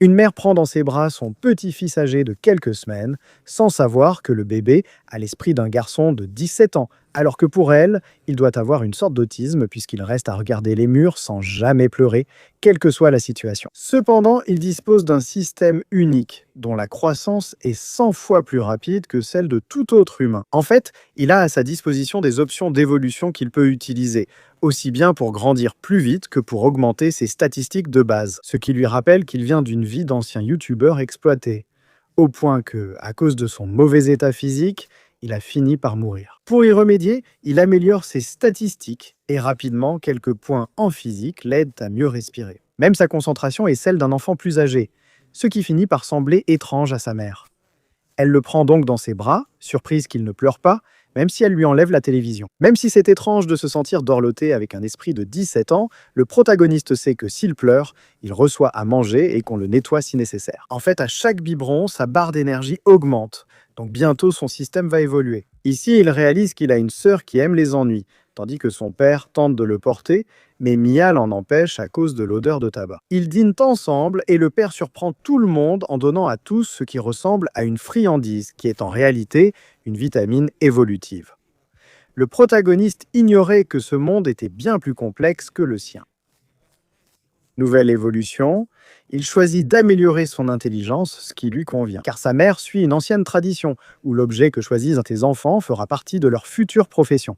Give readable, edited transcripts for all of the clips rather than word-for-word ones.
Une mère prend dans ses bras son petit-fils âgé de quelques semaines, sans savoir que le bébé a l'esprit d'un garçon de 17 ans, alors que pour elle, il doit avoir une sorte d'autisme puisqu'il reste à regarder les murs sans jamais pleurer, quelle que soit la situation. Cependant, il dispose d'un système unique, dont la croissance est 100 fois plus rapide que celle de tout autre humain. En fait, il a à sa disposition des options d'évolution qu'il peut utiliser, aussi bien pour grandir plus vite que pour augmenter ses statistiques de base, ce qui lui rappelle qu'il vient d'une vie d'ancien youtubeur exploité, au point que, à cause de son mauvais état physique, il a fini par mourir. Pour y remédier, il améliore ses statistiques et rapidement, quelques points en physique l'aident à mieux respirer. Même sa concentration est celle d'un enfant plus âgé, ce qui finit par sembler étrange à sa mère. Elle le prend donc dans ses bras, surprise qu'il ne pleure pas, même si elle lui enlève la télévision. Même si c'est étrange de se sentir dorloté avec un esprit de 17 ans, le protagoniste sait que s'il pleure, il reçoit à manger et qu'on le nettoie si nécessaire. En fait, à chaque biberon, sa barre d'énergie augmente, donc bientôt son système va évoluer. Ici, il réalise qu'il a une sœur qui aime les ennuis, tandis que son père tente de le porter, mais Mia l'en empêche à cause de l'odeur de tabac. Ils dînent ensemble et le père surprend tout le monde en donnant à tous ce qui ressemble à une friandise, qui est en réalité une vitamine évolutive. Le protagoniste ignorait que ce monde était bien plus complexe que le sien. Nouvelle évolution, il choisit d'améliorer son intelligence, ce qui lui convient. Car sa mère suit une ancienne tradition, où l'objet que choisissent tes enfants fera partie de leur future profession.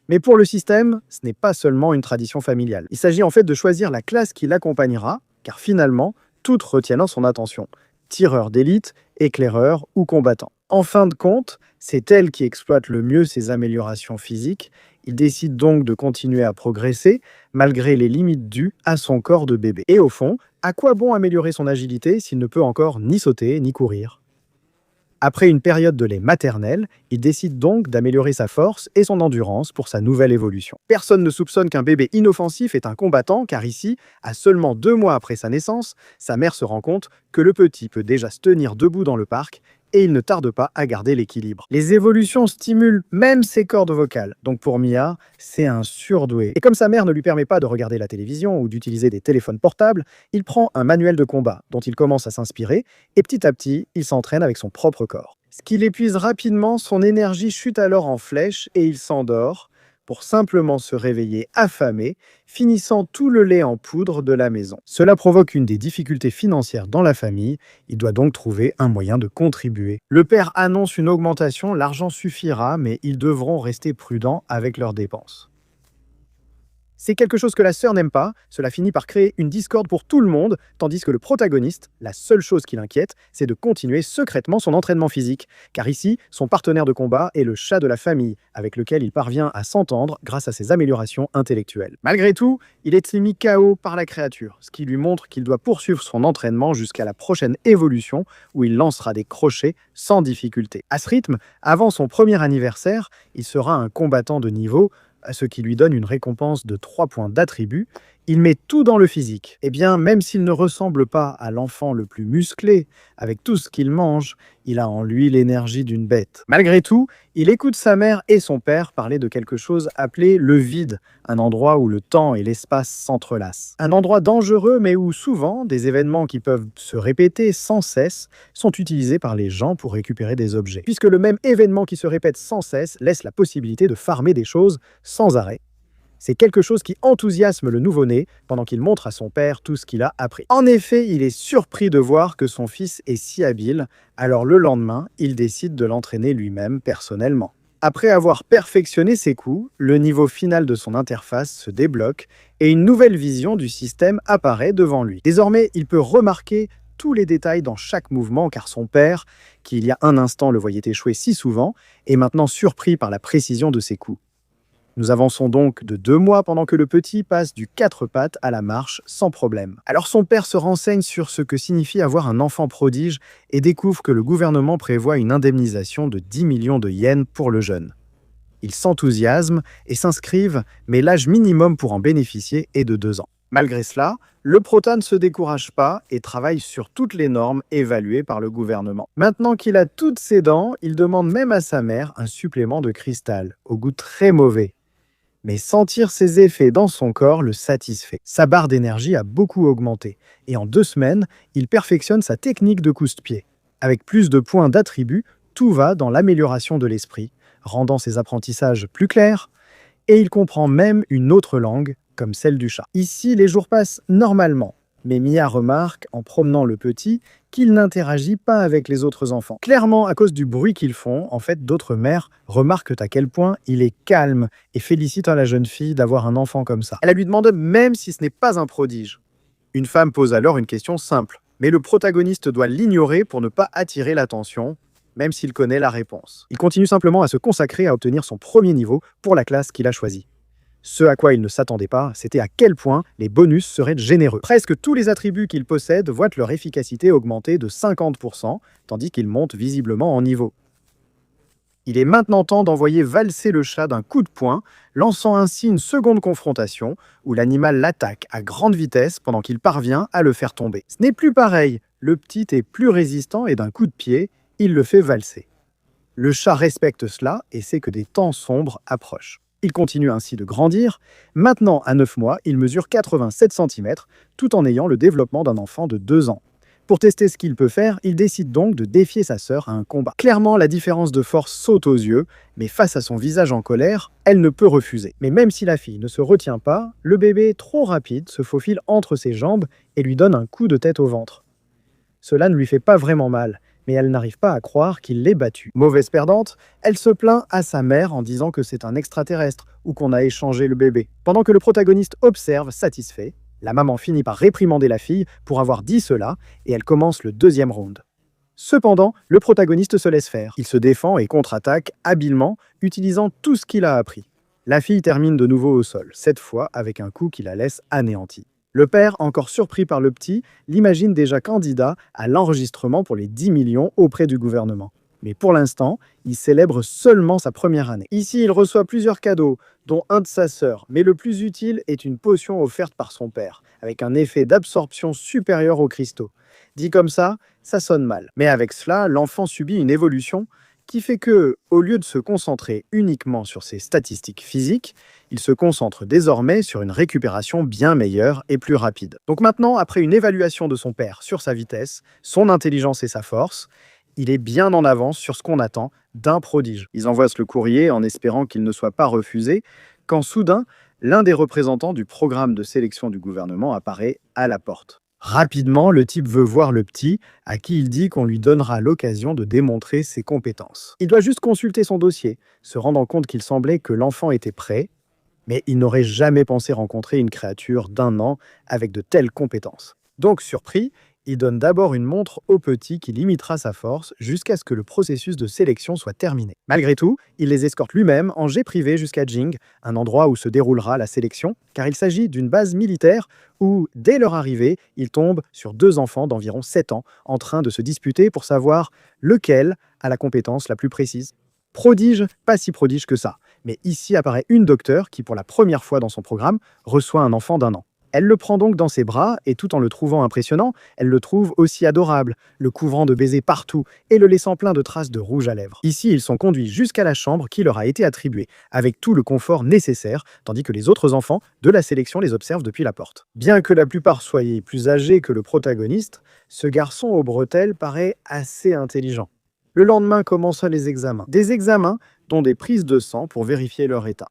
Mais pour le système, ce n'est pas seulement une tradition familiale. Il s'agit en fait de choisir la classe qui l'accompagnera, car finalement, toutes retiennent son attention. Tireur d'élite, éclaireur ou combattant. En fin de compte, c'est elle qui exploite le mieux ses améliorations physiques. Il décide donc de continuer à progresser, malgré les limites dues à son corps de bébé. Et au fond, à quoi bon améliorer son agilité s'il ne peut encore ni sauter ni courir ? Après une période de lait maternel, il décide donc d'améliorer sa force et son endurance pour sa nouvelle évolution. Personne ne soupçonne qu'un bébé inoffensif est un combattant, car ici, à seulement 2 mois après sa naissance, sa mère se rend compte que le petit peut déjà se tenir debout dans le parc et il ne tarde pas à garder l'équilibre. Les évolutions stimulent même ses cordes vocales, donc pour Mia, c'est un surdoué. Et comme sa mère ne lui permet pas de regarder la télévision ou d'utiliser des téléphones portables, il prend un manuel de combat dont il commence à s'inspirer et petit à petit, il s'entraîne avec son propre corps. Ce qui l'épuise rapidement, son énergie chute alors en flèche et il s'endort pour simplement se réveiller affamé, finissant tout le lait en poudre de la maison. Cela provoque une des difficultés financières dans la famille, il doit donc trouver un moyen de contribuer. Le père annonce une augmentation, l'argent suffira, mais ils devront rester prudents avec leurs dépenses. C'est quelque chose que la sœur n'aime pas, cela finit par créer une discorde pour tout le monde, tandis que le protagoniste, la seule chose qui l'inquiète, c'est de continuer secrètement son entraînement physique. Car ici, son partenaire de combat est le chat de la famille, avec lequel il parvient à s'entendre grâce à ses améliorations intellectuelles. Malgré tout, il est mis KO par la créature, ce qui lui montre qu'il doit poursuivre son entraînement jusqu'à la prochaine évolution, où il lancera des crochets sans difficulté. À ce rythme, avant son premier anniversaire, il sera un combattant de niveau, ce qui lui donne une récompense de 3 points d'attribut. Il met tout dans le physique. Eh bien, même s'il ne ressemble pas à l'enfant le plus musclé, avec tout ce qu'il mange, il a en lui l'énergie d'une bête. Malgré tout, il écoute sa mère et son père parler de quelque chose appelé le vide, un endroit où le temps et l'espace s'entrelacent. Un endroit dangereux, mais où souvent, des événements qui peuvent se répéter sans cesse sont utilisés par les gens pour récupérer des objets. Puisque le même événement qui se répète sans cesse laisse la possibilité de farmer des choses sans arrêt. C'est quelque chose qui enthousiasme le nouveau-né pendant qu'il montre à son père tout ce qu'il a appris. En effet, il est surpris de voir que son fils est si habile, alors le lendemain, il décide de l'entraîner lui-même personnellement. Après avoir perfectionné ses coups, le niveau final de son interface se débloque et une nouvelle vision du système apparaît devant lui. Désormais, il peut remarquer tous les détails dans chaque mouvement car son père, qui il y a un instant le voyait échouer si souvent, est maintenant surpris par la précision de ses coups. Nous avançons donc de 2 mois pendant que le petit passe du 4 pattes à la marche sans problème. Alors son père se renseigne sur ce que signifie avoir un enfant prodige et découvre que le gouvernement prévoit une indemnisation de 10 millions de yens pour le jeune. Ils s'enthousiasment et s'inscrivent, mais l'âge minimum pour en bénéficier est de 2 ans. Malgré cela, le prota ne se décourage pas et travaille sur toutes les normes évaluées par le gouvernement. Maintenant qu'il a toutes ses dents, il demande même à sa mère un supplément de cristal, au goût très mauvais. Mais sentir ses effets dans son corps le satisfait. Sa barre d'énergie a beaucoup augmenté, et en 2 semaines, il perfectionne sa technique de couche-pied. Avec plus de points d'attribut, tout va dans l'amélioration de l'esprit, rendant ses apprentissages plus clairs, et il comprend même une autre langue, comme celle du chat. Ici, les jours passent normalement, mais Mia remarque, en promenant le petit, qu'il n'interagit pas avec les autres enfants. Clairement, à cause du bruit qu'ils font, en fait, d'autres mères remarquent à quel point il est calme et félicitent la jeune fille d'avoir un enfant comme ça. Elle lui demande même si ce n'est pas un prodige. Une femme pose alors une question simple, mais le protagoniste doit l'ignorer pour ne pas attirer l'attention, même s'il connaît la réponse. Il continue simplement à se consacrer à obtenir son premier niveau pour la classe qu'il a choisie. Ce à quoi il ne s'attendait pas, c'était à quel point les bonus seraient généreux. Presque tous les attributs qu'il possède voient leur efficacité augmenter de 50%, tandis qu'il monte visiblement en niveau. Il est maintenant temps d'envoyer valser le chat d'un coup de poing, lançant ainsi une seconde confrontation, où l'animal l'attaque à grande vitesse pendant qu'il parvient à le faire tomber. Ce n'est plus pareil, le petit est plus résistant et d'un coup de pied, il le fait valser. Le chat respecte cela et sait que des temps sombres approchent. Il continue ainsi de grandir. Maintenant, à 9 mois, il mesure 87 cm, tout en ayant le développement d'un enfant de 2 ans. Pour tester ce qu'il peut faire, il décide donc de défier sa sœur à un combat. Clairement, la différence de force saute aux yeux, mais face à son visage en colère, elle ne peut refuser. Mais même si la fille ne se retient pas, le bébé, trop rapide, se faufile entre ses jambes et lui donne un coup de tête au ventre. Cela ne lui fait pas vraiment mal, mais elle n'arrive pas à croire qu'il l'ait battue. Mauvaise perdante, elle se plaint à sa mère en disant que c'est un extraterrestre ou qu'on a échangé le bébé. Pendant que le protagoniste observe, satisfait, la maman finit par réprimander la fille pour avoir dit cela et elle commence le 2e round. Cependant, le protagoniste se laisse faire. Il se défend et contre-attaque habilement, utilisant tout ce qu'il a appris. La fille termine de nouveau au sol, cette fois avec un coup qui la laisse anéantie. Le père, encore surpris par le petit, l'imagine déjà candidat à l'enregistrement pour les 10 millions auprès du gouvernement. Mais pour l'instant, il célèbre seulement sa première année. Ici, il reçoit plusieurs cadeaux, dont un de sa sœur, mais le plus utile est une potion offerte par son père, avec un effet d'absorption supérieur aux cristaux. Dit comme ça sonne mal. Mais avec cela, l'enfant subit une évolution qui fait que, au lieu de se concentrer uniquement sur ses statistiques physiques, il se concentre désormais sur une récupération bien meilleure et plus rapide. Donc maintenant, après une évaluation de son père sur sa vitesse, son intelligence et sa force, il est bien en avance sur ce qu'on attend d'un prodige. Ils envoient le courrier en espérant qu'il ne soit pas refusé, quand soudain, l'un des représentants du programme de sélection du gouvernement apparaît à la porte. Rapidement, le type veut voir le petit, à qui il dit qu'on lui donnera l'occasion de démontrer ses compétences. Il doit juste consulter son dossier, se rendant compte qu'il semblait que l'enfant était prêt, mais il n'aurait jamais pensé rencontrer une créature d'1 an avec de telles compétences. Donc, surpris, il donne d'abord une montre au petit qui limitera sa force jusqu'à ce que le processus de sélection soit terminé. Malgré tout, il les escorte lui-même en jet privé jusqu'à Jing, un endroit où se déroulera la sélection, car il s'agit d'une base militaire où, dès leur arrivée, ils tombent sur 2 enfants d'environ 7 ans en train de se disputer pour savoir lequel a la compétence la plus précise. Prodige, pas si prodige que ça, mais ici apparaît une docteure qui, pour la première fois dans son programme, reçoit un enfant d'1 an. Elle le prend donc dans ses bras et tout en le trouvant impressionnant, elle le trouve aussi adorable, le couvrant de baisers partout et le laissant plein de traces de rouge à lèvres. Ici, ils sont conduits jusqu'à la chambre qui leur a été attribuée, avec tout le confort nécessaire, tandis que les autres enfants de la sélection les observent depuis la porte. Bien que la plupart soient plus âgés que le protagoniste, ce garçon aux bretelles paraît assez intelligent. Le lendemain commencent les examens. Des examens dont des prises de sang pour vérifier leur état.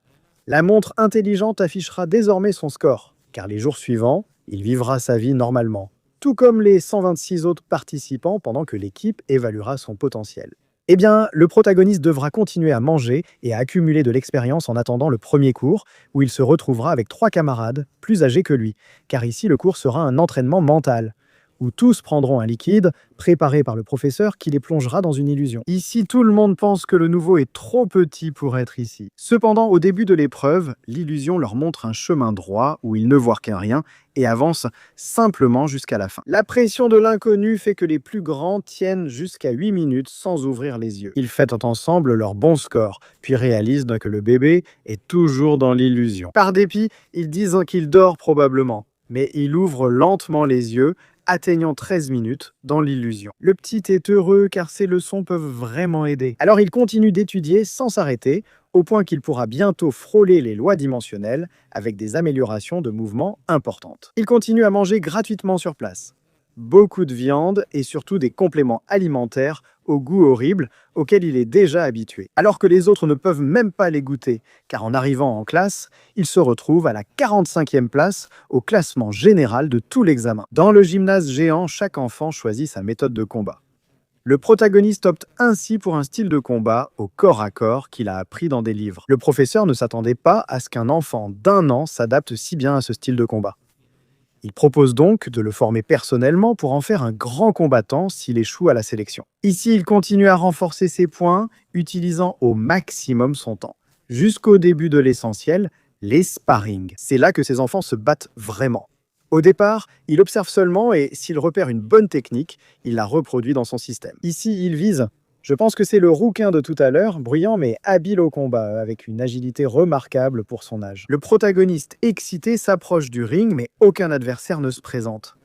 La montre intelligente affichera désormais son score, car les jours suivants, il vivra sa vie normalement, tout comme les 126 autres participants pendant que l'équipe évaluera son potentiel. Eh bien, le protagoniste devra continuer à manger et à accumuler de l'expérience en attendant le premier cours, où il se retrouvera avec 3 camarades plus âgés que lui, car ici le cours sera un entraînement mental, où tous prendront un liquide, préparé par le professeur qui les plongera dans une illusion. Ici, tout le monde pense que le nouveau est trop petit pour être ici. Cependant, au début de l'épreuve, l'illusion leur montre un chemin droit où ils ne voient qu'un rien et avancent simplement jusqu'à la fin. La pression de l'inconnu fait que les plus grands tiennent jusqu'à 8 minutes sans ouvrir les yeux. Ils fêtent ensemble leur bon score, puis réalisent que le bébé est toujours dans l'illusion. Par dépit, ils disent qu'il dort probablement, mais il ouvre lentement les yeux, atteignant 13 minutes dans l'illusion. Le petit est heureux car ces leçons peuvent vraiment aider. Alors il continue d'étudier sans s'arrêter, au point qu'il pourra bientôt frôler les lois dimensionnelles avec des améliorations de mouvement importantes. Il continue à manger gratuitement sur place. Beaucoup de viande et surtout des compléments alimentaires au goût horrible auxquels il est déjà habitué. Alors que les autres ne peuvent même pas les goûter, car en arrivant en classe, il se retrouve à la 45e place au classement général de tout l'examen. Dans le gymnase géant, chaque enfant choisit sa méthode de combat. Le protagoniste opte ainsi pour un style de combat au corps à corps qu'il a appris dans des livres. Le professeur ne s'attendait pas à ce qu'un enfant d'1 an s'adapte si bien à ce style de combat. Il propose donc de le former personnellement pour en faire un grand combattant s'il échoue à la sélection. Ici, il continue à renforcer ses points, utilisant au maximum son temps. Jusqu'au début de l'essentiel, les sparring. C'est là que ces enfants se battent vraiment. Au départ, il observe seulement et s'il repère une bonne technique, il la reproduit dans son système. Ici, il vise. Je pense que c'est le rouquin de tout à l'heure, bruyant mais habile au combat, avec une agilité remarquable pour son âge. Le protagoniste excité s'approche du ring, mais aucun adversaire ne se présente.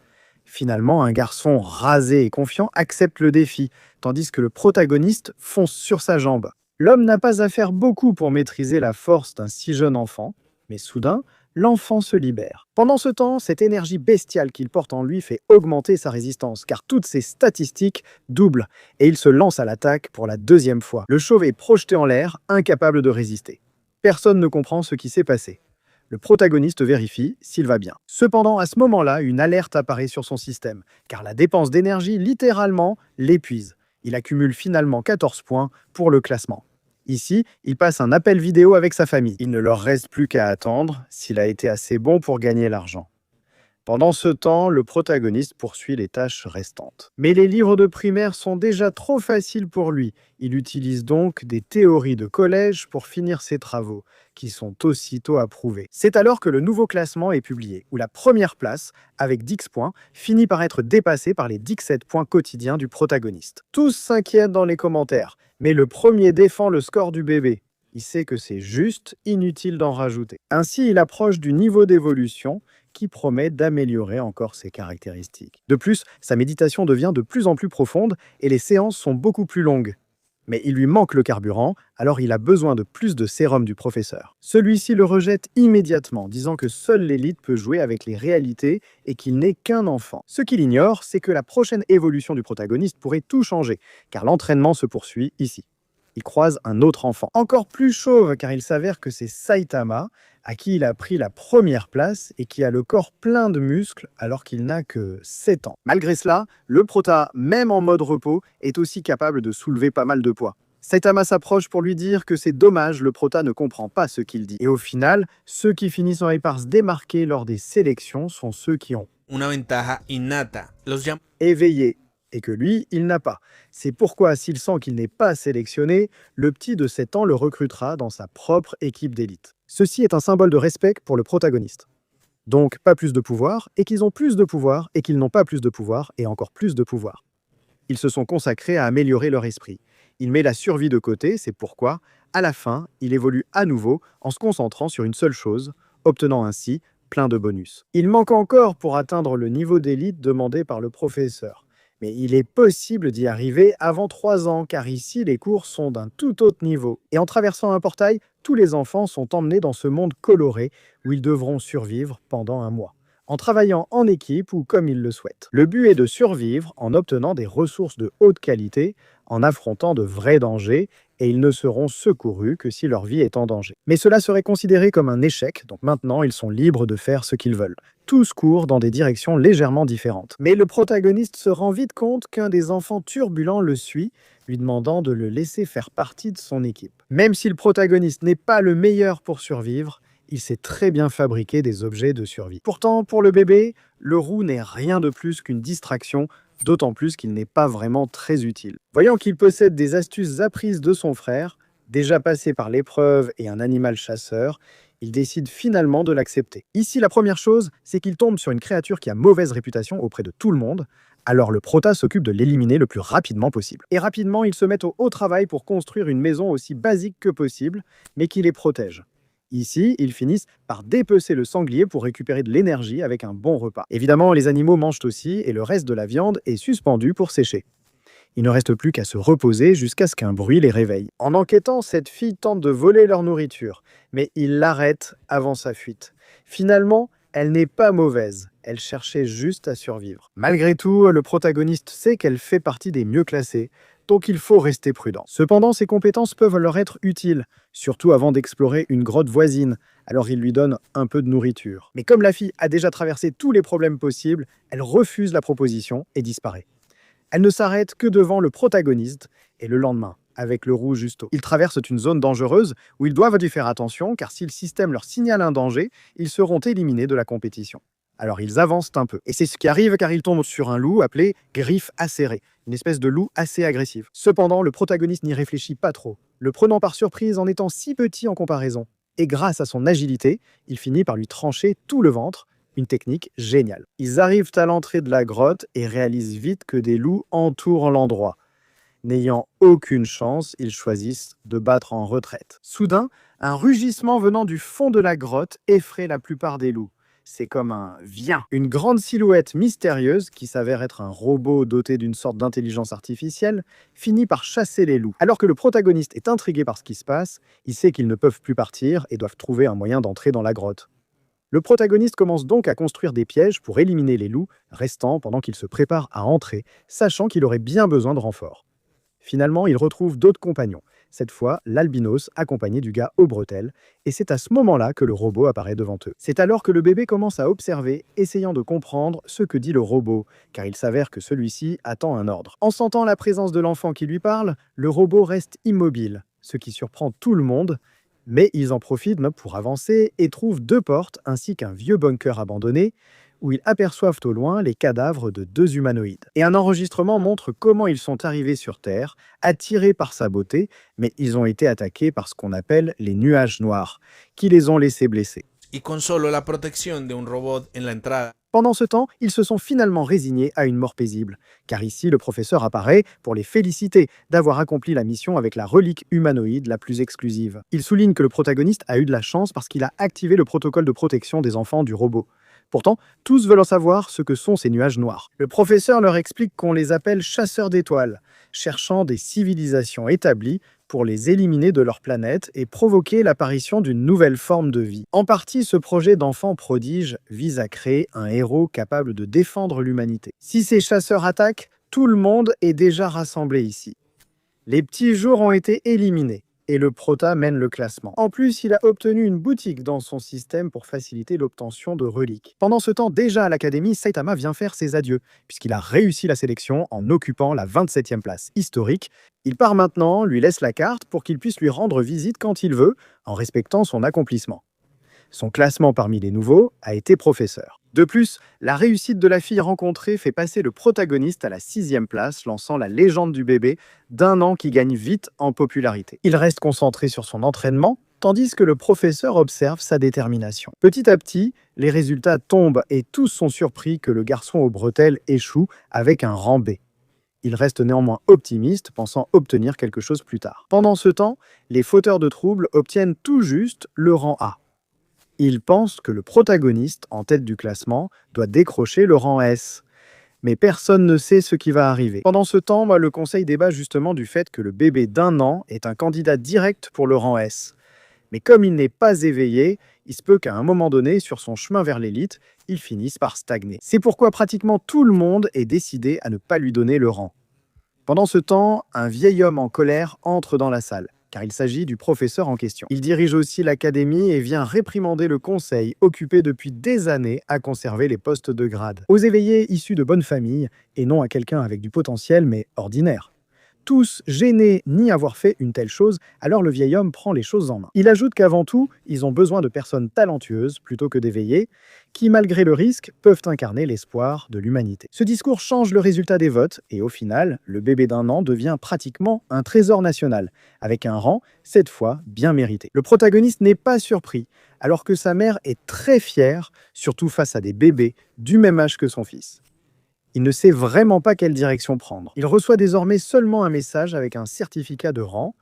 Finalement, un garçon rasé et confiant accepte le défi, tandis que le protagoniste fonce sur sa jambe. L'homme n'a pas à faire beaucoup pour maîtriser la force d'un si jeune enfant, mais soudain, l'enfant se libère. Pendant ce temps, cette énergie bestiale qu'il porte en lui fait augmenter sa résistance, car toutes ses statistiques doublent, et il se lance à l'attaque pour la 2e fois. Le chauve est projeté en l'air, incapable de résister. Personne ne comprend ce qui s'est passé. Le protagoniste vérifie s'il va bien. Cependant, à ce moment-là, une alerte apparaît sur son système, car la dépense d'énergie littéralement l'épuise. Il accumule finalement 14 points pour le classement. Ici, il passe un appel vidéo avec sa famille. Il ne leur reste plus qu'à attendre s'il a été assez bon pour gagner l'argent. Pendant ce temps, le protagoniste poursuit les tâches restantes. Mais les livres de primaire sont déjà trop faciles pour lui. Il utilise donc des théories de collège pour finir ses travaux, qui sont aussitôt approuvés. C'est alors que le nouveau classement est publié, où la première place, avec 10 points, finit par être dépassée par les 17 points quotidiens du protagoniste. Tous s'inquiètent dans les commentaires, mais le premier défend le score du bébé. Il sait que c'est juste, inutile d'en rajouter. Ainsi, il approche du niveau d'évolution qui promet d'améliorer encore ses caractéristiques. De plus, sa méditation devient de plus en plus profonde et les séances sont beaucoup plus longues. Mais il lui manque le carburant, alors il a besoin de plus de sérum du professeur. Celui-ci le rejette immédiatement, disant que seule l'élite peut jouer avec les réalités et qu'il n'est qu'un enfant. Ce qu'il ignore, c'est que la prochaine évolution du protagoniste pourrait tout changer, car l'entraînement se poursuit ici. Il croise un autre enfant, encore plus chauve car il s'avère que c'est Saitama, à qui il a pris la première place et qui a le corps plein de muscles alors qu'il n'a que 7 ans. Malgré cela, le prota, même en mode repos, est aussi capable de soulever pas mal de poids. Saitama s'approche pour lui dire que c'est dommage, le prota ne comprend pas ce qu'il dit. Et au final, ceux qui finissent par se démarquer lors des sélections sont ceux qui ont una ventaja innata. éveillé et que lui, il n'a pas. C'est pourquoi, s'il sent qu'il n'est pas sélectionné, le petit de 7 ans le recrutera dans sa propre équipe d'élite. Ceci est un symbole de respect pour le protagoniste. Donc, pas plus de pouvoir, et qu'ils ont plus de pouvoir, et qu'ils n'ont pas plus de pouvoir, et encore plus de pouvoir. Ils se sont consacrés à améliorer leur esprit. Il met la survie de côté, c'est pourquoi, à la fin, il évolue à nouveau en se concentrant sur une seule chose, obtenant ainsi plein de bonus. Il manque encore pour atteindre le niveau d'élite demandé par le professeur. Mais il est possible d'y arriver avant 3 ans, car ici, les cours sont d'un tout autre niveau. Et en traversant un portail, tous les enfants sont emmenés dans ce monde coloré où ils devront survivre pendant un mois, en travaillant en équipe ou comme ils le souhaitent. Le but est de survivre en obtenant des ressources de haute qualité, en affrontant de vrais dangers, et ils ne seront secourus que si leur vie est en danger. Mais cela serait considéré comme un échec, donc maintenant ils sont libres de faire ce qu'ils veulent. Tous courent dans des directions légèrement différentes. Mais le protagoniste se rend vite compte qu'un des enfants turbulents le suit, lui demandant de le laisser faire partie de son équipe. Même si le protagoniste n'est pas le meilleur pour survivre, il sait très bien fabriquer des objets de survie. Pourtant, pour le bébé, le roux n'est rien de plus qu'une distraction, d'autant plus qu'il n'est pas vraiment très utile. Voyant qu'il possède des astuces apprises de son frère, déjà passé par l'épreuve et un animal chasseur, il décide finalement de l'accepter. Ici, la première chose, c'est qu'il tombe sur une créature qui a mauvaise réputation auprès de tout le monde, alors le prota s'occupe de l'éliminer le plus rapidement possible. Et rapidement, ils se mettent au travail pour construire une maison aussi basique que possible, mais qui les protège. Ici, ils finissent par dépecer le sanglier pour récupérer de l'énergie avec un bon repas. Évidemment, les animaux mangent aussi et le reste de la viande est suspendu pour sécher. Il ne reste plus qu'à se reposer jusqu'à ce qu'un bruit les réveille. En enquêtant, cette fille tente de voler leur nourriture, mais il l'arrête avant sa fuite. Finalement, elle n'est pas mauvaise, elle cherchait juste à survivre. Malgré tout, le protagoniste sait qu'elle fait partie des mieux classés, donc il faut rester prudent. Cependant, ses compétences peuvent leur être utiles, surtout avant d'explorer une grotte voisine, alors il lui donne un peu de nourriture. Mais comme la fille a déjà traversé tous les problèmes possibles, elle refuse la proposition et disparaît. Elle ne s'arrête que devant le protagoniste, et le lendemain, avec le rouge Justo. Ils traversent une zone dangereuse où ils doivent y faire attention, car si le système leur signale un danger, ils seront éliminés de la compétition. Alors ils avancent un peu. Et c'est ce qui arrive car ils tombent sur un loup appelé Griffe Acérée, une espèce de loup assez agressif. Cependant, le protagoniste n'y réfléchit pas trop, le prenant par surprise en étant si petit en comparaison. Et grâce à son agilité, il finit par lui trancher tout le ventre, une technique géniale. Ils arrivent à l'entrée de la grotte et réalisent vite que des loups entourent l'endroit. N'ayant aucune chance, ils choisissent de battre en retraite. Soudain, un rugissement venant du fond de la grotte effraie la plupart des loups. C'est comme un « viens ». Une grande silhouette mystérieuse, qui s'avère être un robot doté d'une sorte d'intelligence artificielle, finit par chasser les loups. Alors que le protagoniste est intrigué par ce qui se passe, il sait qu'ils ne peuvent plus partir et doivent trouver un moyen d'entrer dans la grotte. Le protagoniste commence donc à construire des pièges pour éliminer les loups restants pendant qu'il se prépare à entrer, sachant qu'il aurait bien besoin de renforts. Finalement, il retrouve d'autres compagnons, cette fois l'albinos accompagné du gars aux bretelles, et c'est à ce moment-là que le robot apparaît devant eux. C'est alors que le bébé commence à observer, essayant de comprendre ce que dit le robot, car il s'avère que celui-ci attend un ordre. En sentant la présence de l'enfant qui lui parle, le robot reste immobile, ce qui surprend tout le monde, mais ils en profitent pour avancer et trouvent deux portes ainsi qu'un vieux bunker abandonné où ils aperçoivent au loin les cadavres de deux humanoïdes. Et un enregistrement montre comment ils sont arrivés sur Terre, attirés par sa beauté, mais ils ont été attaqués par ce qu'on appelle les nuages noirs, qui les ont laissés blessés. Y con solo la protección de un robot en la entrada. Pendant ce temps, ils se sont finalement résignés à une mort paisible, car ici le professeur apparaît pour les féliciter d'avoir accompli la mission avec la relique humanoïde la plus exclusive. Il souligne que le protagoniste a eu de la chance parce qu'il a activé le protocole de protection des enfants du robot. Pourtant, tous veulent en savoir ce que sont ces nuages noirs. Le professeur leur explique qu'on les appelle chasseurs d'étoiles, cherchant des civilisations établies pour les éliminer de leur planète et provoquer l'apparition d'une nouvelle forme de vie. En partie, ce projet d'enfant prodige vise à créer un héros capable de défendre l'humanité. Si ces chasseurs attaquent, tout le monde est déjà rassemblé ici. Les petits jours ont été éliminés et le prota mène le classement. En plus, il a obtenu une boutique dans son système pour faciliter l'obtention de reliques. Pendant ce temps, déjà à l'académie, Saitama vient faire ses adieux, puisqu'il a réussi la sélection en occupant la 27e place historique. Il part maintenant, lui laisse la carte pour qu'il puisse lui rendre visite quand il veut, en respectant son accomplissement. Son classement parmi les nouveaux a été professeur. De plus, la réussite de la fille rencontrée fait passer le protagoniste à la 6e place, lançant la légende du bébé d'1 an qui gagne vite en popularité. Il reste concentré sur son entraînement, tandis que le professeur observe sa détermination. Petit à petit, les résultats tombent et tous sont surpris que le garçon aux bretelles échoue avec un rang B. Il reste néanmoins optimiste, pensant obtenir quelque chose plus tard. Pendant ce temps, les fauteurs de troubles obtiennent tout juste le rang A. Il pense que le protagoniste, en tête du classement, doit décrocher le rang S. Mais personne ne sait ce qui va arriver. Pendant ce temps, le conseil débat justement du fait que le bébé d'1 an est un candidat direct pour le rang S. Mais comme il n'est pas éveillé, il se peut qu'à un moment donné, sur son chemin vers l'élite, il finisse par stagner. C'est pourquoi pratiquement tout le monde est décidé à ne pas lui donner le rang. Pendant ce temps, un vieil homme en colère entre dans la salle, car il s'agit du professeur en question. Il dirige aussi l'académie et vient réprimander le conseil, occupé depuis des années à conserver les postes de grade. Aux éveillés issus de bonnes familles, et non à quelqu'un avec du potentiel, mais ordinaire. Tous gênés ni avoir fait une telle chose, alors le vieil homme prend les choses en main. Il ajoute qu'avant tout, ils ont besoin de personnes talentueuses plutôt que d'éveillés, qui, malgré le risque, peuvent incarner l'espoir de l'humanité. Ce discours change le résultat des votes, et au final, le bébé d'1 an devient pratiquement un trésor national, avec un rang, cette fois, bien mérité. Le protagoniste n'est pas surpris, alors que sa mère est très fière, surtout face à des bébés du même âge que son fils. Il ne sait vraiment pas quelle direction prendre. Il reçoit désormais seulement un message avec un certificat de rang,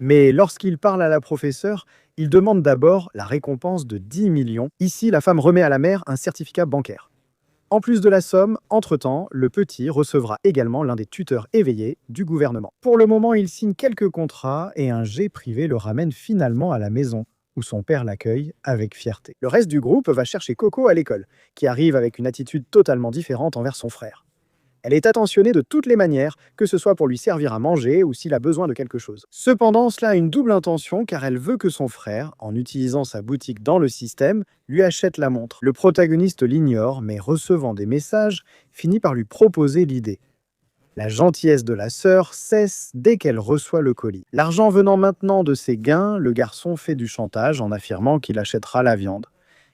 Mais lorsqu'il parle à la professeure, il demande d'abord la récompense de 10 millions. Ici, la femme remet à la mère un certificat bancaire. En plus de la somme, entre-temps, le petit recevra également l'un des tuteurs éveillés du gouvernement. Pour le moment, il signe quelques contrats et un jet privé le ramène finalement à la maison, où son père l'accueille avec fierté. Le reste du groupe va chercher Coco à l'école, qui arrive avec une attitude totalement différente envers son frère. Elle est attentionnée de toutes les manières, que ce soit pour lui servir à manger ou s'il a besoin de quelque chose. Cependant, cela a une double intention car elle veut que son frère, en utilisant sa boutique dans le système, lui achète la montre. Le protagoniste l'ignore, mais recevant des messages, finit par lui proposer l'idée. La gentillesse de la sœur cesse dès qu'elle reçoit le colis. L'argent venant maintenant de ses gains, le garçon fait du chantage en affirmant qu'il achètera la viande.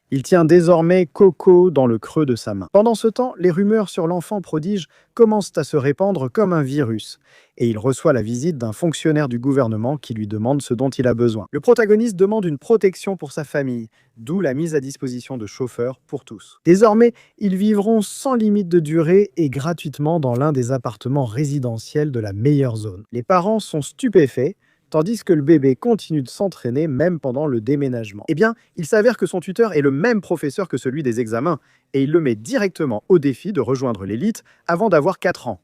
Il tient désormais Coco dans le creux de sa main. Pendant ce temps, les rumeurs sur l'enfant prodige commencent à se répandre comme un virus, et il reçoit la visite d'un fonctionnaire du gouvernement qui lui demande ce dont il a besoin. Le protagoniste demande une protection pour sa famille, d'où la mise à disposition de chauffeurs pour tous. Désormais, ils vivront sans limite de durée et gratuitement dans l'un des appartements résidentiels de la meilleure zone. Les parents sont stupéfaits, tandis que le bébé continue de s'entraîner même pendant le déménagement. Eh bien, il s'avère que son tuteur est le même professeur que celui des examens, et il le met directement au défi de rejoindre l'élite avant d'avoir 4 ans.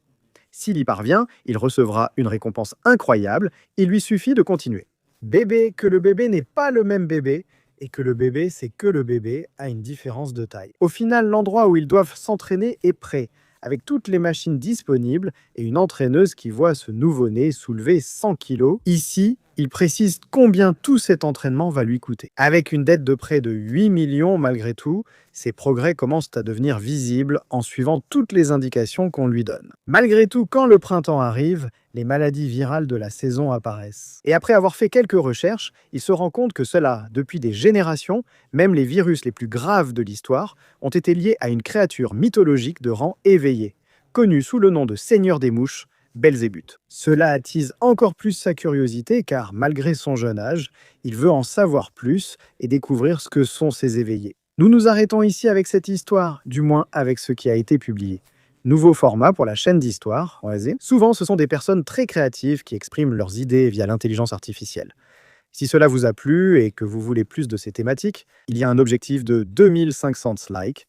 S'il y parvient, il recevra une récompense incroyable, il lui suffit de continuer. Bébé, que le bébé n'est pas le même bébé, et que le bébé, c'est que le bébé a une différence de taille. Au final, l'endroit où ils doivent s'entraîner est prêt, avec toutes les machines disponibles et une entraîneuse qui voit ce nouveau-né soulever 100 kilos. Ici, il précise combien tout cet entraînement va lui coûter. Avec une dette de près de 8 millions malgré tout, ses progrès commencent à devenir visibles en suivant toutes les indications qu'on lui donne. Malgré tout, quand le printemps arrive, les maladies virales de la saison apparaissent. Et après avoir fait quelques recherches, il se rend compte que cela, depuis des générations, même les virus les plus graves de l'histoire, ont été liés à une créature mythologique de rang éveillé, connue sous le nom de Seigneur des Mouches, Belzébuth. Cela attise encore plus sa curiosité car, malgré son jeune âge, il veut en savoir plus et découvrir ce que sont ces éveillés. Nous nous arrêtons ici avec cette histoire, du moins avec ce qui a été publié. Nouveau format pour la chaîne d'histoire, vas-y. Souvent, ce sont des personnes très créatives qui expriment leurs idées via l'intelligence artificielle. Si cela vous a plu et que vous voulez plus de ces thématiques, il y a un objectif de 2500 likes.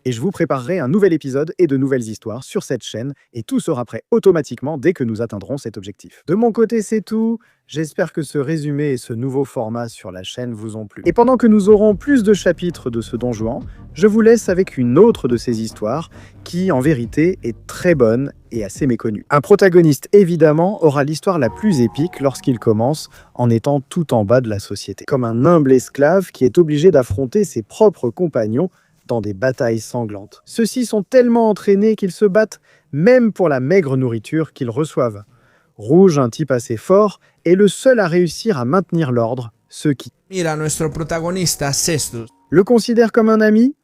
Et je vous préparerai un nouvel épisode et de nouvelles histoires sur cette chaîne, et tout sera prêt automatiquement dès que nous atteindrons cet objectif. De mon côté, c'est tout. J'espère que ce résumé et ce nouveau format sur la chaîne vous ont plu. Et pendant que nous aurons plus de chapitres de ce Don Juan, je vous laisse avec une autre de ces histoires qui, en vérité, est très bonne et assez méconnue. Un protagoniste, évidemment, aura l'histoire la plus épique lorsqu'il commence en étant tout en bas de la société. Comme un humble esclave qui est obligé d'affronter ses propres compagnons dans des batailles sanglantes. Ceux-ci sont tellement entraînés qu'ils se battent même pour la maigre nourriture qu'ils reçoivent. Rouge, un type assez fort, est le seul à réussir à maintenir l'ordre, ce qui Mira, nuestro protagonista, Cestus. le considère comme un ami,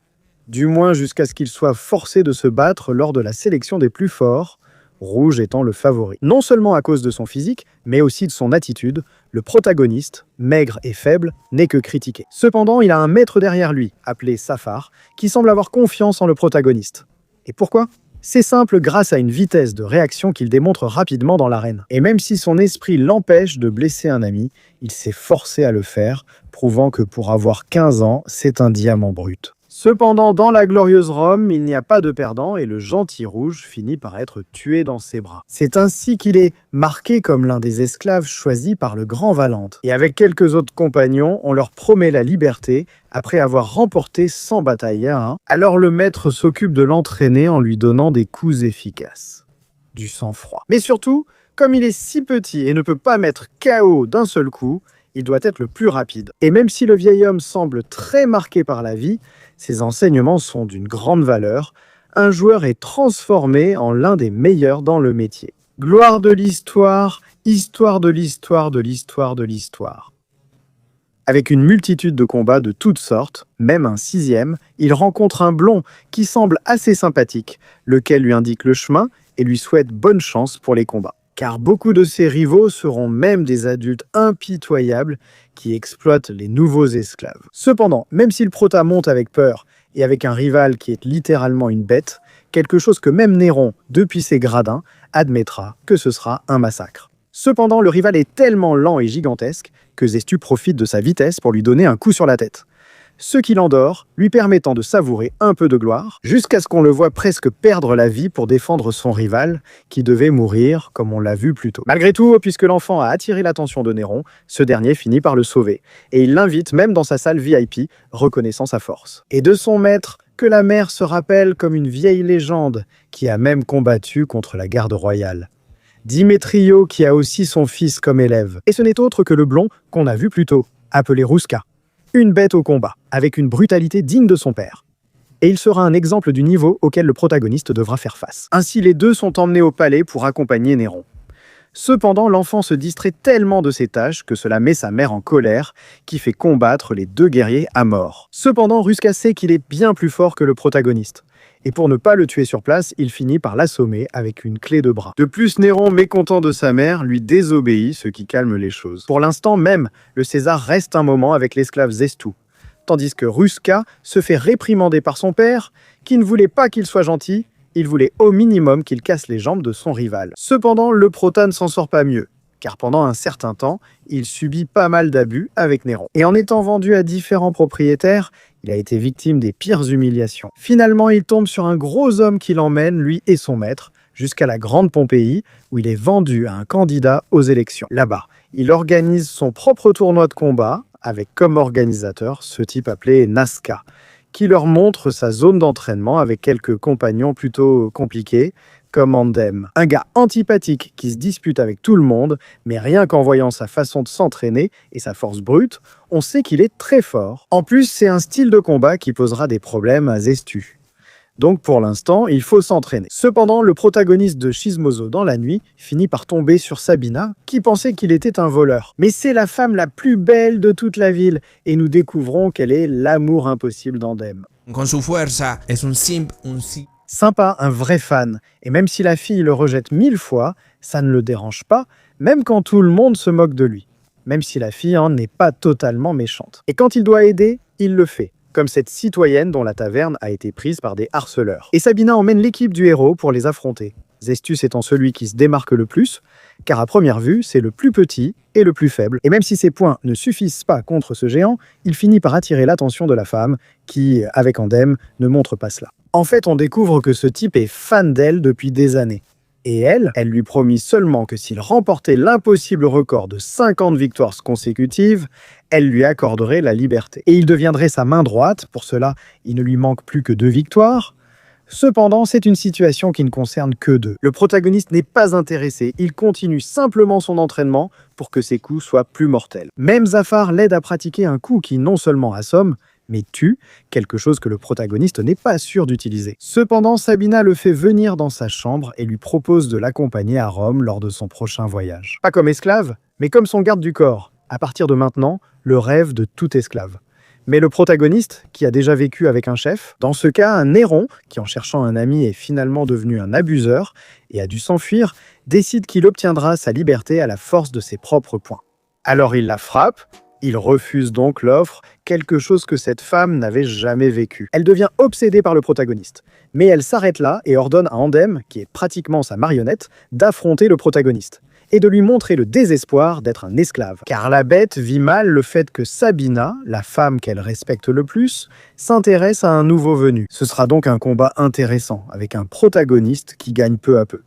du moins jusqu'à ce qu'il soit forcé de se battre lors de la sélection des plus forts, Rouge étant le favori. Non seulement à cause de son physique, mais aussi de son attitude, le protagoniste, maigre et faible, n'est que critiqué. Cependant, il a un maître derrière lui, appelé Safar, qui semble avoir confiance en le protagoniste. Et pourquoi ? C'est simple grâce à une vitesse de réaction qu'il démontre rapidement dans l'arène. Et même si son esprit l'empêche de blesser un ami, il s'est forcé à le faire, prouvant que pour avoir 15 ans, c'est un diamant brut. Cependant, dans la glorieuse Rome, il n'y a pas de perdant et le gentil Rouge finit par être tué dans ses bras. C'est ainsi qu'il est marqué comme l'un des esclaves choisis par le grand Valente. Et avec quelques autres compagnons, on leur promet la liberté après avoir remporté 100 batailles à 1. Alors le maître s'occupe de l'entraîner en lui donnant des coups efficaces. Du sang-froid. Mais surtout, comme il est si petit et ne peut pas mettre KO d'un seul coup, il doit être le plus rapide. Et même si le vieil homme semble très marqué par la vie, ses enseignements sont d'une grande valeur. Un joueur est transformé en l'un des meilleurs dans le métier. Gloire de l'histoire, histoire de l'histoire de l'histoire de l'histoire. Avec une multitude de combats de toutes sortes, même un 6e, il rencontre un blond qui semble assez sympathique, lequel lui indique le chemin et lui souhaite bonne chance pour les combats. Car beaucoup de ses rivaux seront même des adultes impitoyables qui exploitent les nouveaux esclaves. Cependant, même si le prota monte avec peur et avec un rival qui est littéralement une bête, quelque chose que même Néron, depuis ses gradins, admettra que ce sera un massacre. Cependant, le rival est tellement lent et gigantesque que Zestu profite de sa vitesse pour lui donner un coup sur la tête. Ce qui l'endort, lui permettant de savourer un peu de gloire, jusqu'à ce qu'on le voie presque perdre la vie pour défendre son rival, qui devait mourir, comme on l'a vu plus tôt. Malgré tout, puisque l'enfant a attiré l'attention de Néron, ce dernier finit par le sauver, et il l'invite même dans sa salle VIP, reconnaissant sa force. Et de son maître, que la mère se rappelle comme une vieille légende, qui a même combattu contre la garde royale. Dimétrio, qui a aussi son fils comme élève. Et ce n'est autre que le blond qu'on a vu plus tôt, appelé Rouska. Une bête au combat, avec une brutalité digne de son père. Et il sera un exemple du niveau auquel le protagoniste devra faire face. Ainsi, les deux sont emmenés au palais pour accompagner Néron. Cependant, l'enfant se distrait tellement de ses tâches que cela met sa mère en colère, qui fait combattre les deux guerriers à mort. Cependant, Ruska sait qu'il est bien plus fort que le protagoniste. Et pour ne pas le tuer sur place, il finit par l'assommer avec une clé de bras. De plus, Néron, mécontent de sa mère, lui désobéit, ce qui calme les choses. Pour l'instant même, le César reste un moment avec l'esclave Zestu, tandis que Ruska se fait réprimander par son père, qui ne voulait pas qu'il soit gentil, il voulait au minimum qu'il casse les jambes de son rival. Cependant, le prota ne s'en sort pas mieux, car pendant un certain temps, il subit pas mal d'abus avec Néron. Et en étant vendu à différents propriétaires, il a été victime des pires humiliations. Finalement, il tombe sur un gros homme qui l'emmène, lui et son maître, jusqu'à la Grande Pompéi, où il est vendu à un candidat aux élections. Là-bas, il organise son propre tournoi de combat, avec comme organisateur ce type appelé Nazca, qui leur montre sa zone d'entraînement avec quelques compagnons plutôt compliqués, comme Andem. Un gars antipathique qui se dispute avec tout le monde, mais rien qu'en voyant sa façon de s'entraîner et sa force brute, on sait qu'il est très fort. En plus, c'est un style de combat qui posera des problèmes à Zestu. Donc pour l'instant, il faut s'entraîner. Cependant, le protagoniste de Schismoso dans la nuit finit par tomber sur Sabina, qui pensait qu'il était un voleur. Mais c'est la femme la plus belle de toute la ville, et nous découvrons qu'elle est l'amour impossible d'Andem. Con su fuerza es un simp, Sympa, un vrai fan, et même si la fille le rejette 1000 fois, ça ne le dérange pas, même quand tout le monde se moque de lui. Même si la fille n'est pas totalement méchante. Et quand il doit aider, il le fait. Comme cette citoyenne dont la taverne a été prise par des harceleurs. Et Sabina emmène l'équipe du héros pour les affronter. Zestus étant celui qui se démarque le plus, car à première vue, c'est le plus petit et le plus faible. Et même si ses points ne suffisent pas contre ce géant, il finit par attirer l'attention de la femme, qui, avec Andem, ne montre pas cela. En fait, on découvre que ce type est fan d'elle depuis des années. Et elle lui promit seulement que s'il remportait l'impossible record de 50 victoires consécutives, elle lui accorderait la liberté. Et il deviendrait sa main droite, pour cela, il ne lui manque plus que 2 victoires. Cependant, c'est une situation qui ne concerne que 2. Le protagoniste n'est pas intéressé, il continue simplement son entraînement pour que ses coups soient plus mortels. Même Zafar l'aide à pratiquer un coup qui non seulement assomme, mais tue, quelque chose que le protagoniste n'est pas sûr d'utiliser. Cependant, Sabina le fait venir dans sa chambre et lui propose de l'accompagner à Rome lors de son prochain voyage. Pas comme esclave, mais comme son garde du corps. À partir de maintenant, le rêve de tout esclave. Mais le protagoniste, qui a déjà vécu avec un chef, dans ce cas un Néron, qui en cherchant un ami est finalement devenu un abuseur et a dû s'enfuir, décide qu'il obtiendra sa liberté à la force de ses propres poings. Alors il la frappe. Il refuse donc l'offre, quelque chose que cette femme n'avait jamais vécu. Elle devient obsédée par le protagoniste. Mais elle s'arrête là et ordonne à Andem, qui est pratiquement sa marionnette, d'affronter le protagoniste. Et de lui montrer le désespoir d'être un esclave. Car la bête vit mal le fait que Sabina, la femme qu'elle respecte le plus, s'intéresse à un nouveau venu. Ce sera donc un combat intéressant, avec un protagoniste qui gagne peu à peu.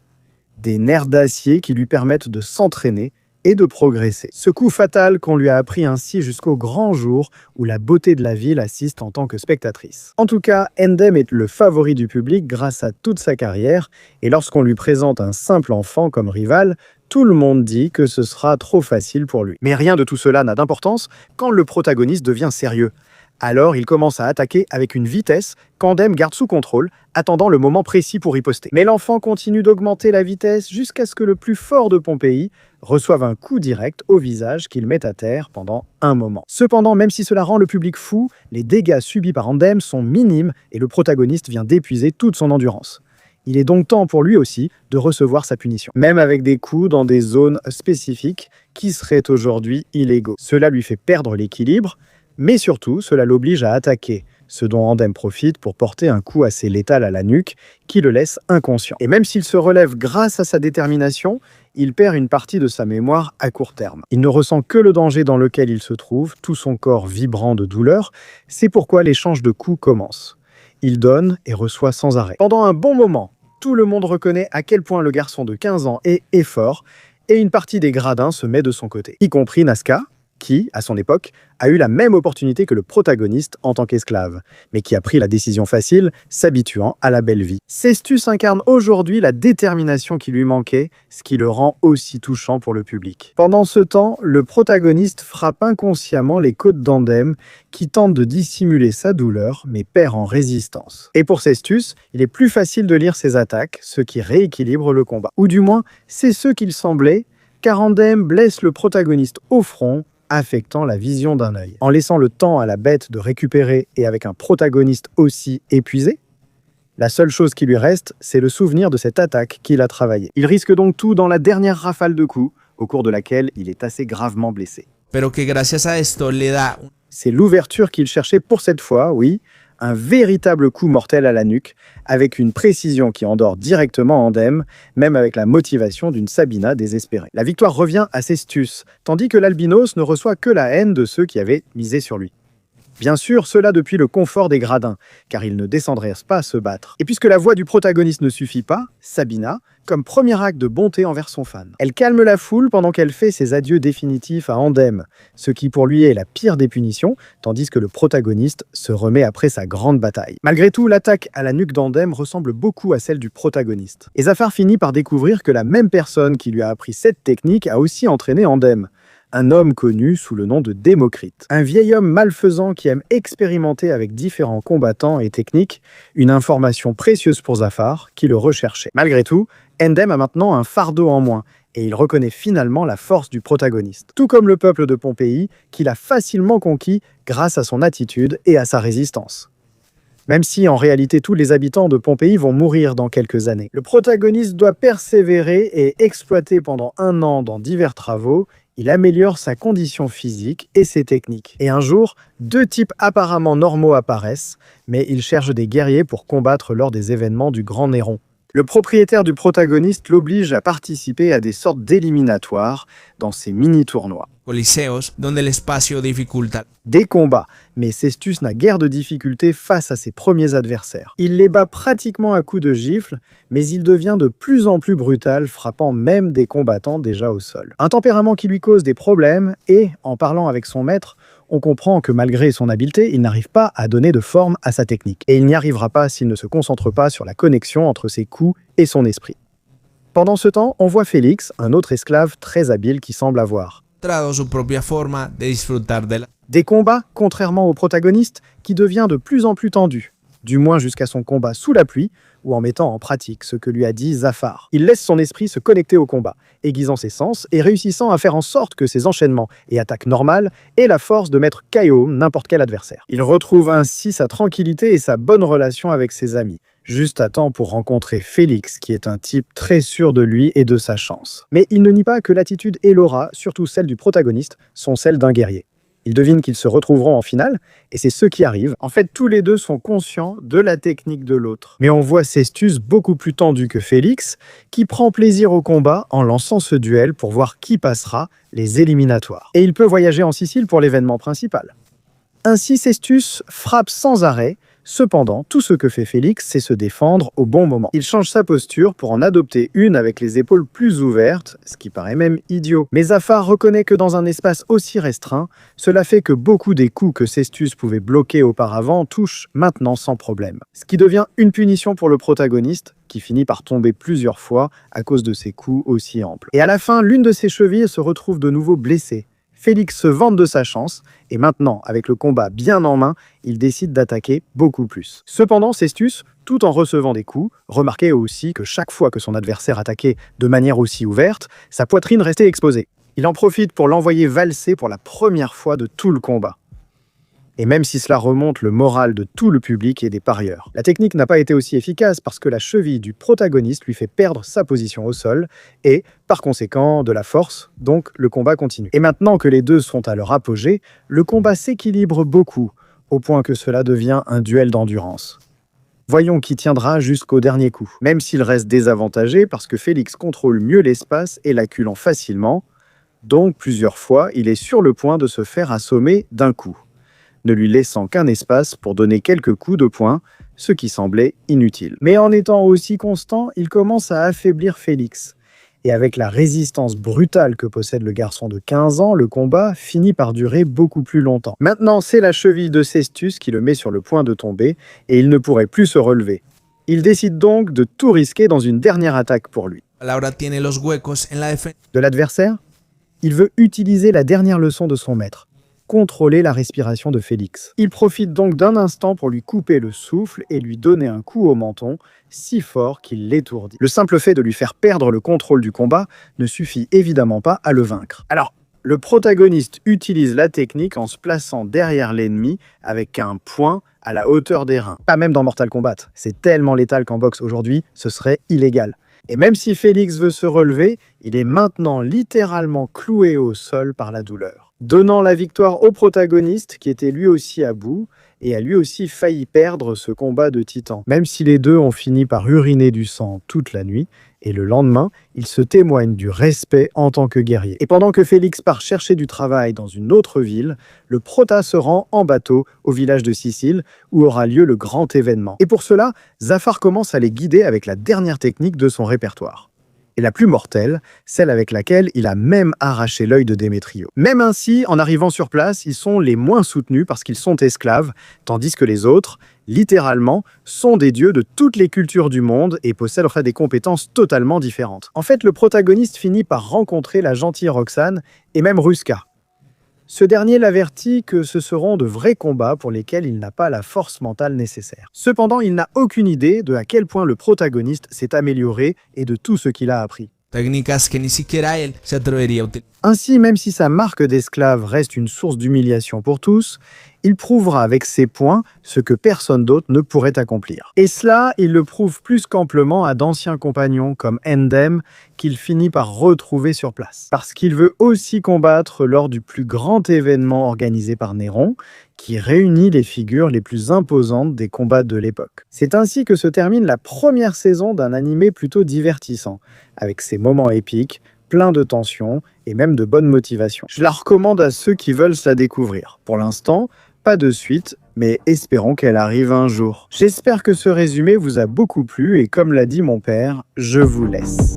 Des nerfs d'acier qui lui permettent de s'entraîner et de progresser. Ce coup fatal qu'on lui a appris ainsi jusqu'au grand jour où la beauté de la ville assiste en tant que spectatrice. En tout cas, Andem est le favori du public grâce à toute sa carrière, et lorsqu'on lui présente un simple enfant comme rival, tout le monde dit que ce sera trop facile pour lui. Mais rien de tout cela n'a d'importance quand le protagoniste devient sérieux. Alors il commence à attaquer avec une vitesse qu'Andem garde sous contrôle, attendant le moment précis pour riposter. Mais l'enfant continue d'augmenter la vitesse jusqu'à ce que le plus fort de Pompéi reçoive un coup direct au visage qu'il met à terre pendant un moment. Cependant, même si cela rend le public fou, les dégâts subis par Andem sont minimes et le protagoniste vient d'épuiser toute son endurance. Il est donc temps pour lui aussi de recevoir sa punition, même avec des coups dans des zones spécifiques qui seraient aujourd'hui illégaux. Cela lui fait perdre l'équilibre, mais surtout, cela l'oblige à attaquer, ce dont Andem profite pour porter un coup assez létal à la nuque qui le laisse inconscient. Et même s'il se relève grâce à sa détermination, il perd une partie de sa mémoire à court terme. Il ne ressent que le danger dans lequel il se trouve, tout son corps vibrant de douleur. C'est pourquoi l'échange de coups commence. Il donne et reçoit sans arrêt. Pendant un bon moment, tout le monde reconnaît à quel point le garçon de 15 ans est fort, et une partie des gradins se met de son côté, y compris Nazca, qui, à son époque, a eu la même opportunité que le protagoniste en tant qu'esclave, mais qui a pris la décision facile, s'habituant à la belle vie. Cestus incarne aujourd'hui la détermination qui lui manquait, ce qui le rend aussi touchant pour le public. Pendant ce temps, le protagoniste frappe inconsciemment les côtes d'Andem, qui tente de dissimuler sa douleur, mais perd en résistance. Et pour Cestus, il est plus facile de lire ses attaques, ce qui rééquilibre le combat. Ou du moins, c'est ce qu'il semblait, car Andem blesse le protagoniste au front, affectant la vision d'un œil. En laissant le temps à la bête de récupérer et avec un protagoniste aussi épuisé, la seule chose qui lui reste, c'est le souvenir de cette attaque qu'il a travaillée. Il risque donc tout dans la dernière rafale de coups, au cours de laquelle il est assez gravement blessé. Pero que gracias a esto le da C'est l'ouverture qu'il cherchait pour cette fois, oui, un véritable coup mortel à la nuque, avec une précision qui endort directement Andem, même avec la motivation d'une Sabina désespérée. La victoire revient à Cestus, tandis que l'albinos ne reçoit que la haine de ceux qui avaient misé sur lui. Bien sûr, cela depuis le confort des gradins, car ils ne descendraient pas se battre. Et puisque la voix du protagoniste ne suffit pas, Sabina, comme premier acte de bonté envers son fan. Elle calme la foule pendant qu'elle fait ses adieux définitifs à Andem, ce qui pour lui est la pire des punitions, tandis que le protagoniste se remet après sa grande bataille. Malgré tout, l'attaque à la nuque d'Andem ressemble beaucoup à celle du protagoniste. Et Zafar finit par découvrir que la même personne qui lui a appris cette technique a aussi entraîné Andem. Un homme connu sous le nom de Démocrite. Un vieil homme malfaisant qui aime expérimenter avec différents combattants et techniques, une information précieuse pour Zafar, qui le recherchait. Malgré tout, Andem a maintenant un fardeau en moins, et il reconnaît finalement la force du protagoniste. Tout comme le peuple de Pompéi, qu'il a facilement conquis grâce à son attitude et à sa résistance. Même si, en réalité, tous les habitants de Pompéi vont mourir dans quelques années. Le protagoniste doit persévérer et exploiter pendant 1 an dans divers travaux. Il améliore sa condition physique et ses techniques. Et un jour, 2 types apparemment normaux apparaissent, mais ils cherchent des guerriers pour combattre lors des événements du Grand Néron. Le propriétaire du protagoniste l'oblige à participer à des sortes d'éliminatoires dans ces mini-tournois. coliseos donde el espacio dificulta. Des combats, mais Cestus n'a guère de difficultés face à ses premiers adversaires. Il les bat pratiquement à coups de gifle, mais il devient de plus en plus brutal, frappant même des combattants déjà au sol. Un tempérament qui lui cause des problèmes et, en parlant avec son maître, on comprend que malgré son habileté, il n'arrive pas à donner de forme à sa technique. Et il n'y arrivera pas s'il ne se concentre pas sur la connexion entre ses coups et son esprit. Pendant ce temps, on voit Félix, un autre esclave très habile qui semble avoir Su propia forma de disfrutar de la... des combats, contrairement au protagoniste, qui devient de plus en plus tendu, du moins jusqu'à son combat sous la pluie, ou en mettant en pratique ce que lui a dit Zafar. Il laisse son esprit se connecter au combat, aiguisant ses sens et réussissant à faire en sorte que ses enchaînements et attaques normales aient la force de mettre KO n'importe quel adversaire. Il retrouve ainsi sa tranquillité et sa bonne relation avec ses amis, juste à temps pour rencontrer Félix, qui est un type très sûr de lui et de sa chance. Mais il ne nie pas que l'attitude et l'aura, surtout celle du protagoniste, sont celles d'un guerrier. Il devine qu'ils se retrouveront en finale, et c'est ce qui arrive. En fait, tous les deux sont conscients de la technique de l'autre. Mais on voit Cestus beaucoup plus tendu que Félix, qui prend plaisir au combat en lançant ce duel pour voir qui passera les éliminatoires. Et il peut voyager en Sicile pour l'événement principal. Ainsi, Cestus frappe sans arrêt. Cependant, tout ce que fait Félix, c'est se défendre au bon moment. Il change sa posture pour en adopter une avec les épaules plus ouvertes, ce qui paraît même idiot. Mais Zafar reconnaît que dans un espace aussi restreint, cela fait que beaucoup des coups que Cestus pouvait bloquer auparavant touchent maintenant sans problème. Ce qui devient une punition pour le protagoniste, qui finit par tomber plusieurs fois à cause de ses coups aussi amples. Et à la fin, l'une de ses chevilles se retrouve de nouveau blessée. Félix se vante de sa chance, et maintenant, avec le combat bien en main, il décide d'attaquer beaucoup plus. Cependant, Cestus, tout en recevant des coups, remarquait aussi que chaque fois que son adversaire attaquait de manière aussi ouverte, sa poitrine restait exposée. Il en profite pour l'envoyer valser pour la première fois de tout le combat. Et même si cela remonte le moral de tout le public et des parieurs. La technique n'a pas été aussi efficace parce que la cheville du protagoniste lui fait perdre sa position au sol et, par conséquent, de la force, donc le combat continue. Et maintenant que les deux sont à leur apogée, le combat s'équilibre beaucoup, au point que cela devient un duel d'endurance. Voyons qui tiendra jusqu'au dernier coup. Même s'il reste désavantagé parce que Félix contrôle mieux l'espace et l'acculant facilement, donc plusieurs fois, il est sur le point de se faire assommer d'un coup, ne lui laissant qu'un espace pour donner quelques coups de poing, ce qui semblait inutile. Mais en étant aussi constant, il commence à affaiblir Félix. Et avec la résistance brutale que possède le garçon de 15 ans, le combat finit par durer beaucoup plus longtemps. Maintenant, c'est la cheville de Cestus qui le met sur le point de tomber, et il ne pourrait plus se relever. Il décide donc de tout risquer dans une dernière attaque pour lui. Laura tiene los huecos en la defensa. De l'adversaire, il veut utiliser la dernière leçon de son maître, contrôler la respiration de Félix. Il profite donc d'un instant pour lui couper le souffle et lui donner un coup au menton, si fort qu'il l'étourdit. Le simple fait de lui faire perdre le contrôle du combat ne suffit évidemment pas à le vaincre. Alors, le protagoniste utilise la technique en se plaçant derrière l'ennemi avec un poing à la hauteur des reins. Pas même dans Mortal Kombat. C'est tellement létal qu'en boxe aujourd'hui, ce serait illégal. Et même si Félix veut se relever, il est maintenant littéralement cloué au sol par la douleur, donnant la victoire au protagoniste qui était lui aussi à bout et a lui aussi failli perdre ce combat de titans. Même si les deux ont fini par uriner du sang toute la nuit, et le lendemain, ils se témoignent du respect en tant que guerrier. Et pendant que Félix part chercher du travail dans une autre ville, le prota se rend en bateau au village de Sicile où aura lieu le grand événement. Et pour cela, Zafar commence à les guider avec la dernière technique de son répertoire. Et la plus mortelle, celle avec laquelle il a même arraché l'œil de Démétrio. Même ainsi, en arrivant sur place, ils sont les moins soutenus parce qu'ils sont esclaves, tandis que les autres, littéralement, sont des dieux de toutes les cultures du monde et possèdent des compétences totalement différentes. En fait, le protagoniste finit par rencontrer la gentille Roxane et même Ruska. Ce dernier l'avertit que ce seront de vrais combats pour lesquels il n'a pas la force mentale nécessaire. Cependant, il n'a aucune idée de à quel point le protagoniste s'est amélioré et de tout ce qu'il a appris. Técnicas que ni siquiera él se atrevería a utilizar. Ainsi, même si sa marque d'esclave reste une source d'humiliation pour tous, il prouvera avec ses points ce que personne d'autre ne pourrait accomplir. Et cela, il le prouve plus qu'amplement à d'anciens compagnons comme Endem, qu'il finit par retrouver sur place. Parce qu'il veut aussi combattre lors du plus grand événement organisé par Néron, qui réunit les figures les plus imposantes des combats de l'époque. C'est ainsi que se termine la première saison d'un animé plutôt divertissant, avec ses moments épiques, plein de tensions et même de bonne motivation. Je la recommande à ceux qui veulent se la découvrir. Pour l'instant, pas de suite, mais espérons qu'elle arrive un jour. J'espère que ce résumé vous a beaucoup plu et comme l'a dit mon père, je vous laisse.